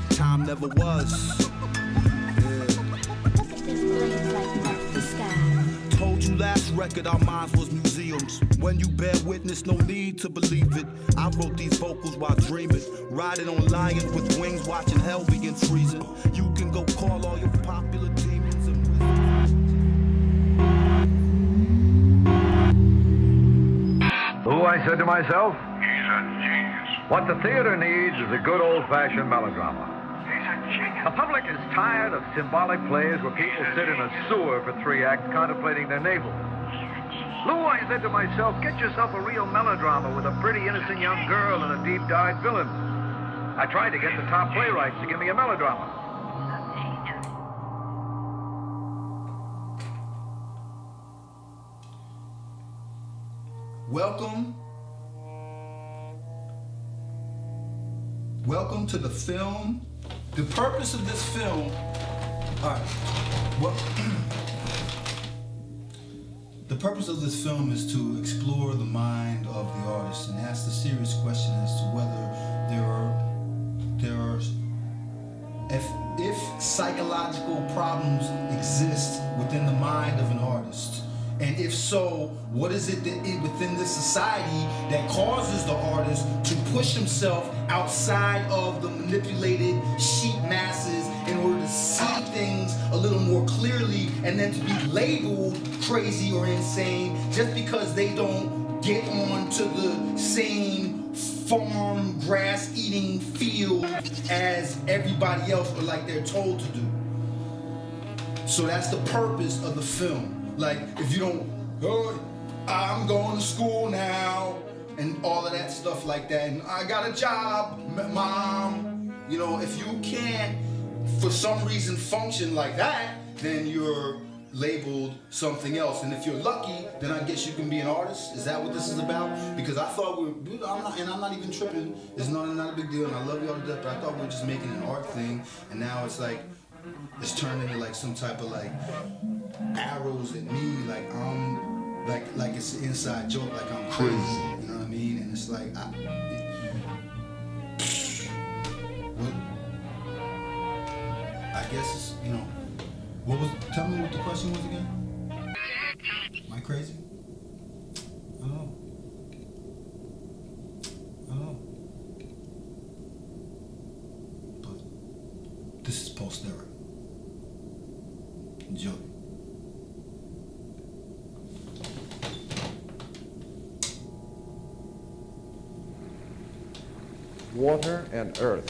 Time never was. Told you last record our minds was museums. When you bear witness, no need to believe it. I wrote these vocals while dreaming, riding on lions with wings, watching hell begin freezing. You can go call all your popular demons and Who, I said to myself, he's a genius. what the theater needs is a good old-fashioned melodrama. He's a genius. The public is tired of symbolic plays where people sit in a sewer for 3 acts contemplating their navel. Lou, I said to myself, get yourself a real melodrama with a pretty, innocent young girl and a deep-dyed villain. I tried to get the top playwrights to give me a melodrama. Welcome to the film. The purpose of this film, the purpose of this film is to explore the mind of the artist and ask the serious question as to whether if psychological problems exist within the mind of an artist. And if so, what is it that within this society that causes the artist to push himself outside of the manipulated sheep masses in order to see things a little more clearly and then to be labeled crazy or insane just because they don't get onto the same farm grass-eating field as everybody else or like they're told to do. So that's the purpose of the film. Like, if you don't, oh, I'm going to school now, and all of that stuff like that, and I got a job, mom. You know, if you can't, for some reason, function like that, then you're labeled something else. And if you're lucky, then I guess you can be an artist. Is that what this is about? Because I thought I'm not even tripping. It's not a big deal, and I love y'all to death, but I thought we were just making an art thing, and now it's like, it's turned into like some type of like arrows at me, like I'm like it's an inside joke, like I'm crazy, you know what I mean? And it's like I guess it's, you know, tell me what the question was again? Am I crazy? I don't know. But this is POSTERA. Enjoy. Water and earth,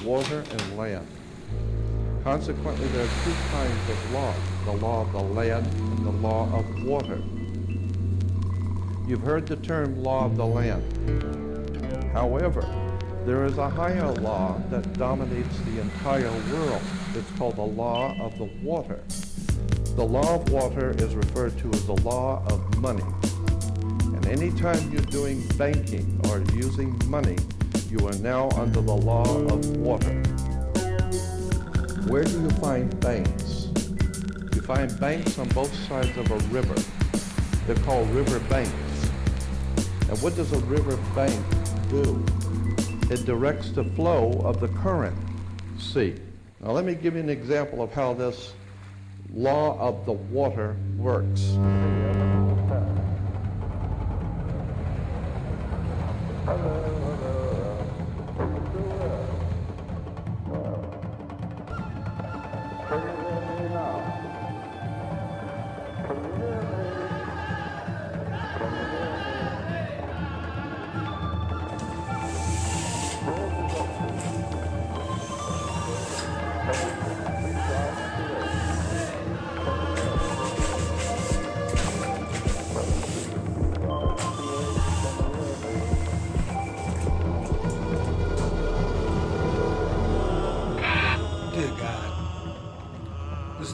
water and land. Consequently, there are 2 kinds of law, the law of the land and the law of water. You've heard the term law of the land. However, there is a higher law that dominates the entire world. It's called the law of the water. The law of water is referred to as the law of money. And anytime you're doing banking or using money, you are now under the law of water. Where do you find banks? You find banks on both sides of a river. They're called river banks. And what does a river bank do? It directs the flow of the current. See. Now let me give you an example of how this law of the water works.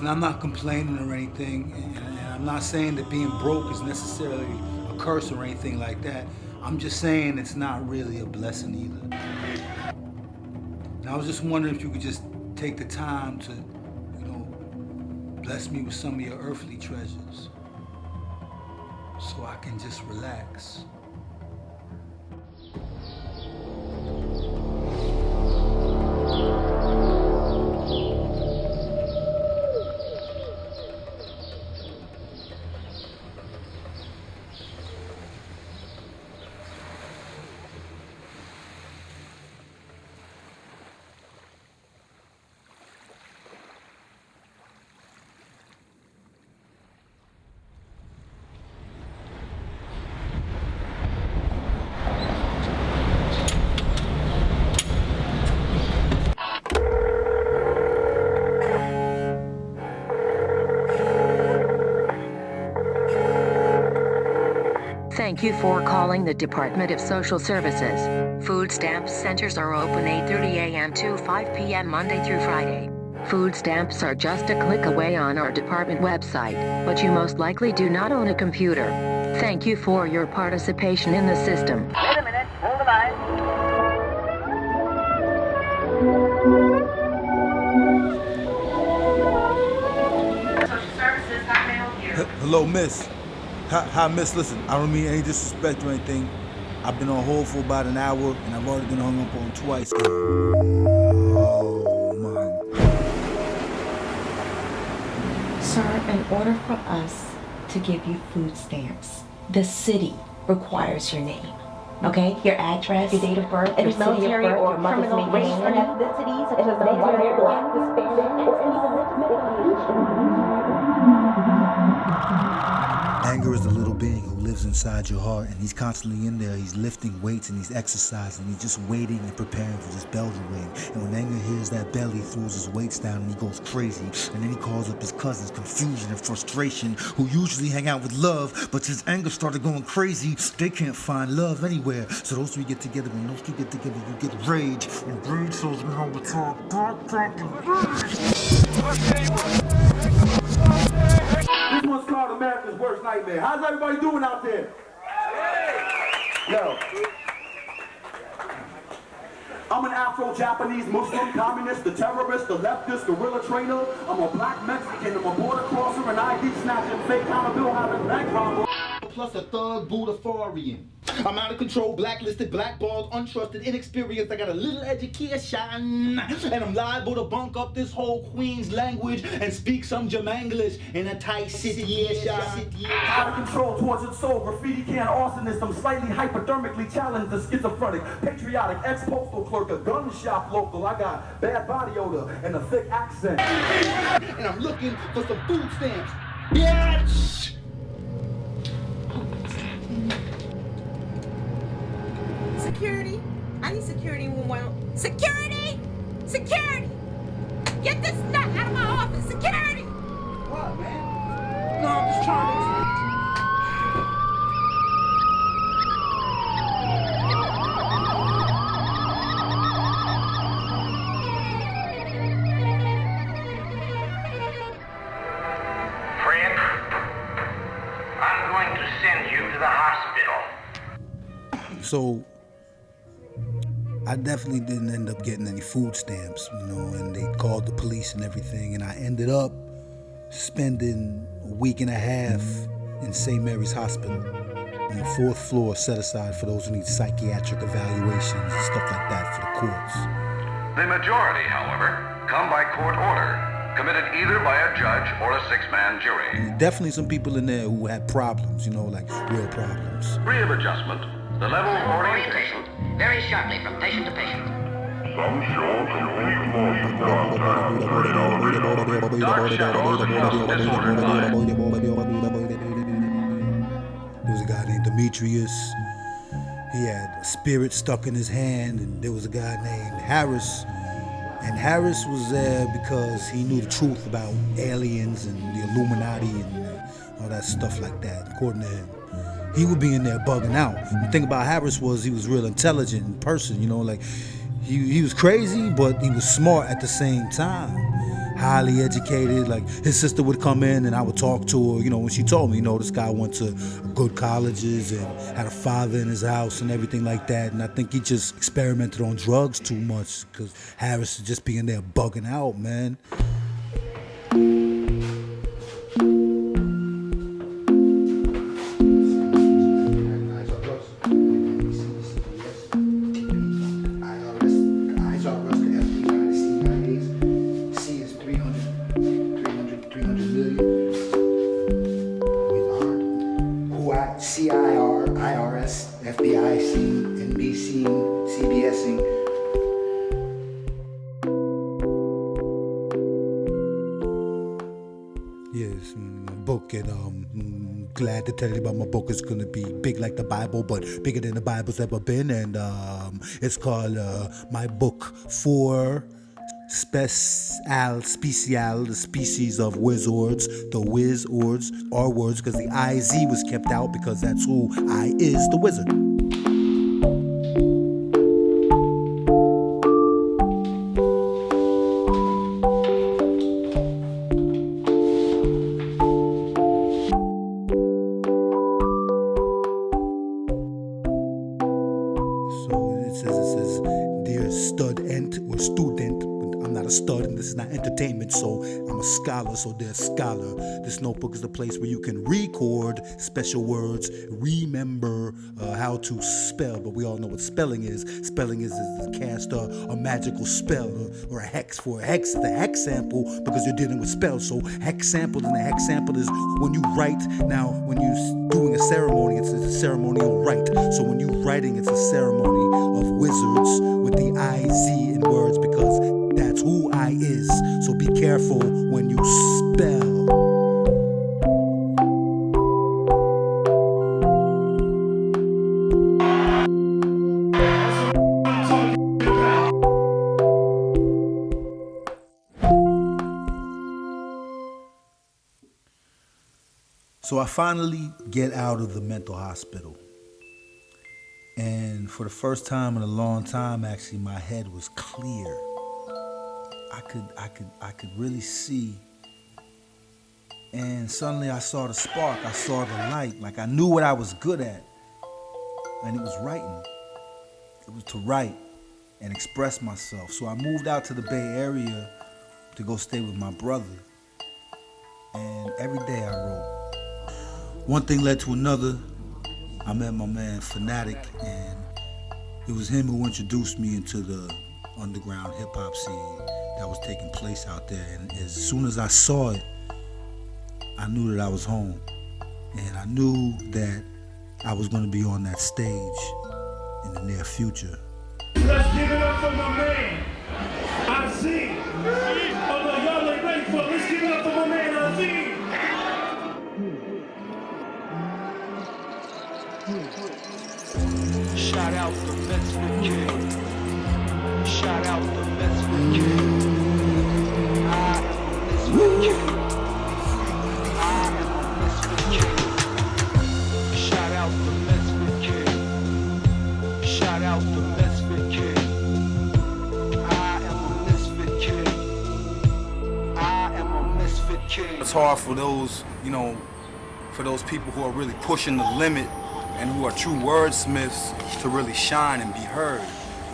I'm not complaining or anything, and I'm not saying that being broke is necessarily a curse or anything like that. I'm just saying it's not really a blessing either. And I was just wondering if you could just take the time to, bless me with some of your earthly treasures so I can just relax. Thank you for calling the Department of Social Services. Food stamp centers are open 8:30 a.m. to 5 p.m. Monday through Friday. Food stamps are just a click away on our department website, but you most likely do not own a computer. Thank you for your participation in the system. Wait a minute, hold the line. Social Services, how can I help you? Hello, miss. Hi, miss. Listen, I don't mean any disrespect or anything. I've been on hold for about an hour, and I've already been hung up on twice. Oh, my. Sir, in order for us to give you food stamps, the city requires your name. Okay? Your address, your date of birth, your military or criminal race and ethnicity, such as the white, black, Hispanic, or any legitimate Anger is the little being who lives inside your heart, and he's constantly in there. He's lifting weights and he's exercising. He's just waiting and preparing for this bell to ring. And when anger hears that bell, he throws his weights down and he goes crazy. And then he calls up his cousins, confusion and frustration, who usually hang out with love. But since anger started going crazy, they can't find love anywhere. So those three get together. When those three get together, you get rage. And rage shows me how to talk. This one's called America's Worst Nightmare. How's everybody doing out there? Yo. I'm an Afro-Japanese Muslim communist, the terrorist, the leftist, guerrilla trainer. I'm a black Mexican, I'm a border crosser, an ID snatcher, fake counter bill having bank robber. Plus a thug Budafarian. I'm out of control, blacklisted, blackballed, untrusted, inexperienced. I got a little education, and I'm liable to bunk up this whole Queen's language and speak some Jamanglish in a tight situation. Out of control, tortured soul, graffiti can arsonist. I'm slightly hypodermically challenged, a schizophrenic, patriotic, ex-postal clerk, a gun shop local. I got bad body odor and a thick accent. And I'm looking for some food stamps. Bitch! Security. I need security. Security! Security! Get this nut out of my office! Security! What, man? No, I'm just trying to... Fred, I'm going to send you to the hospital. So I definitely didn't end up getting any food stamps, and they called the police and everything, and I ended up spending a week and a half in St. Mary's Hospital on the 4th floor, set aside for those who need psychiatric evaluations and stuff like that for the courts. The majority, however, come by court order, committed either by a judge or a 6-man jury. And definitely some people in there who had problems, like real problems. Free of adjustment, the level of orientation Very sharply from patient to patient. Some show complete loss of contact. dark shadows across disordered mind. There was a guy named Demetrius. He had a spirit stuck in his hand, and there was a guy named Harris. And Harris was there because he knew the truth about aliens and the Illuminati and all that stuff like that, according to him. He would be in there bugging out. The thing about Harris was he was real intelligent in person, he was crazy, but he was smart at the same time. highly educated. Like his sister would come in and I would talk to her, when she told me, this guy went to good colleges and had a father in his house and everything like that. And I think he just experimented on drugs too much because Harris is just being there bugging out, man. Yes, my book, and glad to tell you about my book. It's gonna be big like the Bible, but bigger than the Bible's ever been. And it's called My Book for Special, the species of wizards. The wizards are words because the IZ was kept out because that's who I is, the wizard. So I'm a scholar, so there's scholar. This notebook is the place where you can record special words, remember how to spell, but we all know what spelling is. Spelling is to cast a magical spell or a hex. For a hex, it's a hex sample because you're dealing with spells. So hex sample, and the hex sample is when you write. Now, when you're doing a ceremony, it's a ceremonial rite. So when you're writing, it's a ceremony of wizards with the IZ in words because that's who I is. So be careful when you spell. So I finally get out of the mental hospital. And for the first time in a long time, actually, my head was clear. I could really see. And suddenly I saw the spark, I saw the light. Like I knew what I was good at. And it was writing. It was to write and express myself. So I moved out to the Bay Area to go stay with my brother. And every day I wrote. One thing led to another. I met my man Fanatic, and it was him who introduced me into the underground hip-hop scene that was taking place out there. And as soon as I saw it, I knew that I was home. And I knew that I was going to be on that stage in the near future. Let's give it up for my man, Azeem. Oh no, y'all ain't ready for it. Let's give it up for my man, Azeem. Shout out to Misfit Kid. Shout out to Misfit Kid. I am a Misfit Kid. I am a Misfit Kid. Shout out to Misfit Kid. Shout out to Misfit Kid. I am a Misfit Kid. I am a Misfit Kid. It's hard for those, for those people who are really pushing the limit and who are true wordsmiths to really shine and be heard.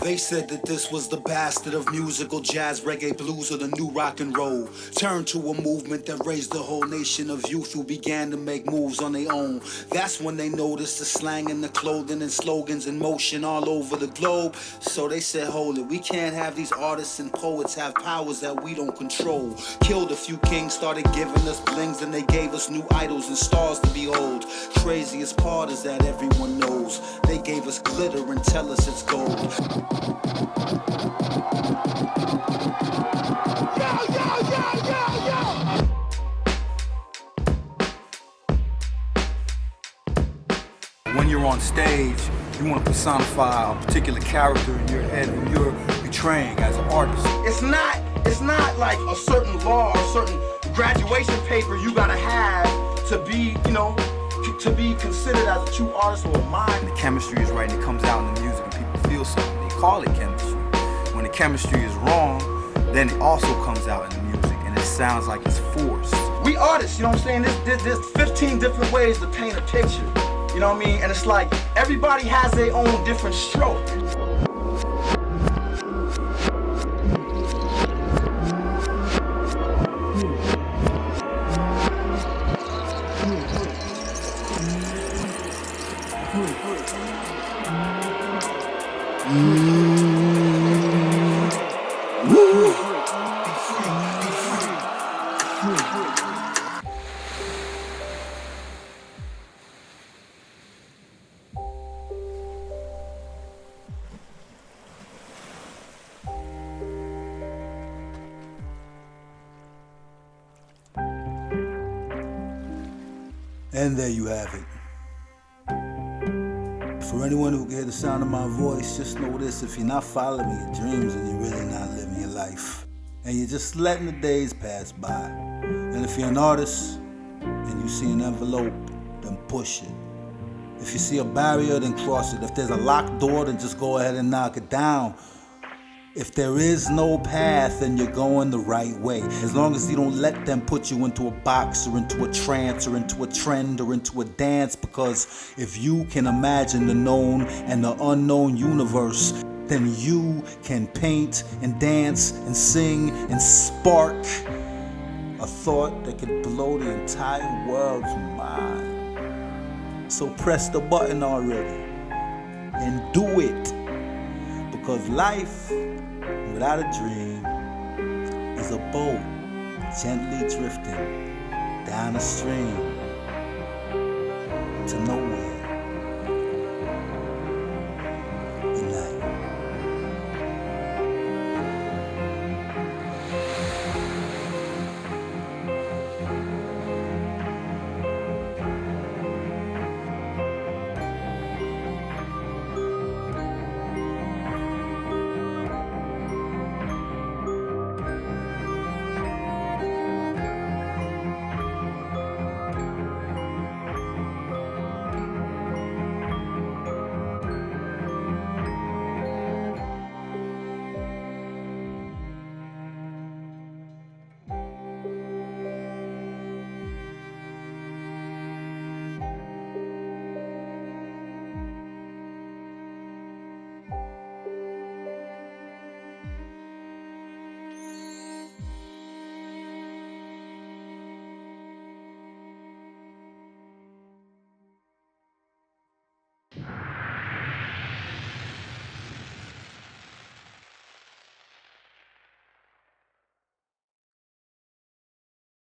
They said that this was the bastard of musical jazz, reggae, blues, or the new rock and roll. Turned to a movement that raised the whole nation of youth who began to make moves on their own. That's when they noticed the slang and the clothing and slogans in motion all over the globe. So they said, hold it, we can't have these artists and poets have powers that we don't control. Killed a few kings, started giving us blings, and they gave us new idols and stars to behold. Craziest part is that everyone knows they gave us glitter and tell us it's gold. When you're on stage, you want to personify a particular character in your head who you're portraying as an artist. It's not like a certain law or a certain graduation paper you gotta have to be, to be considered as a true artist or a mind. The chemistry is right and it comes out in the music and people feel something. They call it chemistry. When the chemistry is wrong, then it also comes out in the music and sounds like it's forced. We artists, you know what I'm saying? There's 15 different ways to paint a picture. You know what I mean? And it's like everybody has their own different stroke. And there you have it. For anyone who can hear the sound of my voice, just know this: if you're not following your dreams, then you're really not living your life. And you're just letting the days pass by. And if you're an artist and you see an envelope, then push it. If you see a barrier, then cross it. If there's a locked door, then just go ahead and knock it down. If there is no path, then you're going the right way. As long as you don't let them put you into a box or into a trance or into a trend or into a dance. Because if you can imagine the known and the unknown universe, then you can paint and dance and sing and spark a thought that can blow the entire world's mind. So press the button already and do it. Because life without a dream is a boat gently drifting down a stream to nowhere.